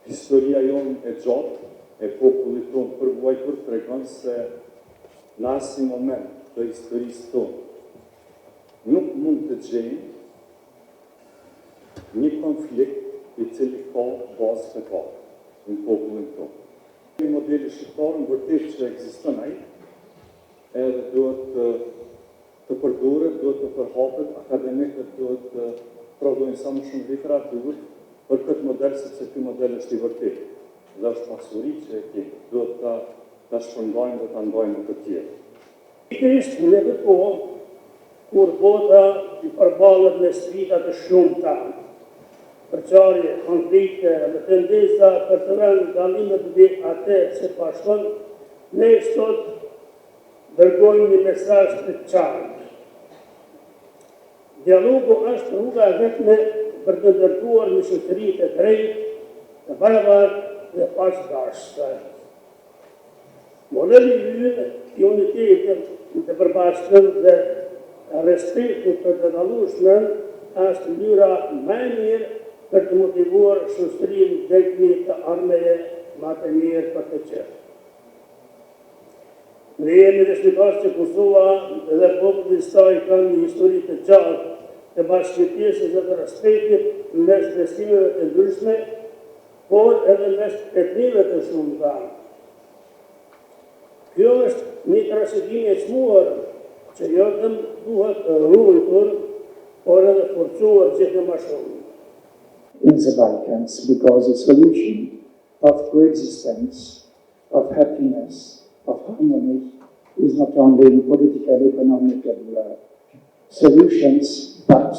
Historia jonë e gjatë, e popullit tonë përvojtur, tregon se në asnjë moment të historisë tonë nuk mund të gjejmë një konflikt i cili ka bazë fetare në popullin tonë. Modeli shqiptar në vërtet që ekziston ai, edhe duhet të përdoret, duhet të përhapet, akademikët duhet të prodhojnë sa më shumë literaturë për këtë model, sepse ky model është i vërtet dhe është pasuri që e kemi, duhet ta shpërndajmë dhe ta ndajmë të tjerë. Pikërisht në këtë kohë, kur bota i përballet me sfida të shumta, përçarje, konflikte dhe tendenca për të rënë dallimet mbi atë që bashkon, ne sot dërgojmë një mesazh të qartë. Dialogu është rruga e vetme për të ndërtuar një shoqëri të drejtë, të barabartë dhe paqëdashme. Modeli ynë i unitetit të përbashkët dhe respektit për të dallueshmën është mënyra më e mirë për të motivuar shoqërinë drejt një të ardhmëje më të mirë për të qenë. Ne jemi dëshmitar që Kosova dhe populli i saj kanë një histori të gjatë të bashkëjetesës dhe të respektit mes besimeve të ndryshme, por edhe mes etnive të shumta. Kjo është një trashëgimi e çmuar që jo vetëm duhet ruajtur, por edhe forcuar gjithë më shumë. In the Balkans, because a solution of coexistence, of happiness, of harmony is not only in political, economical solutions, but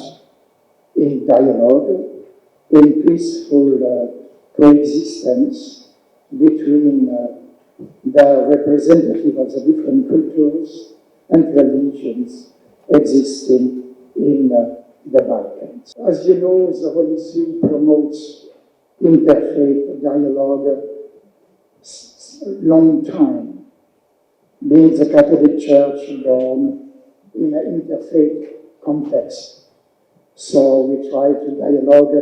in dialogue, in peaceful coexistence between the representatives of the different cultures and religions existing in the Balkans. As you know, the Holy See promotes interfaith dialogue long time, being the Catholic Church born in an interfaith context. So we try to dialogue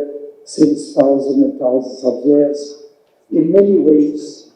since thousands and thousands of years. In many ways,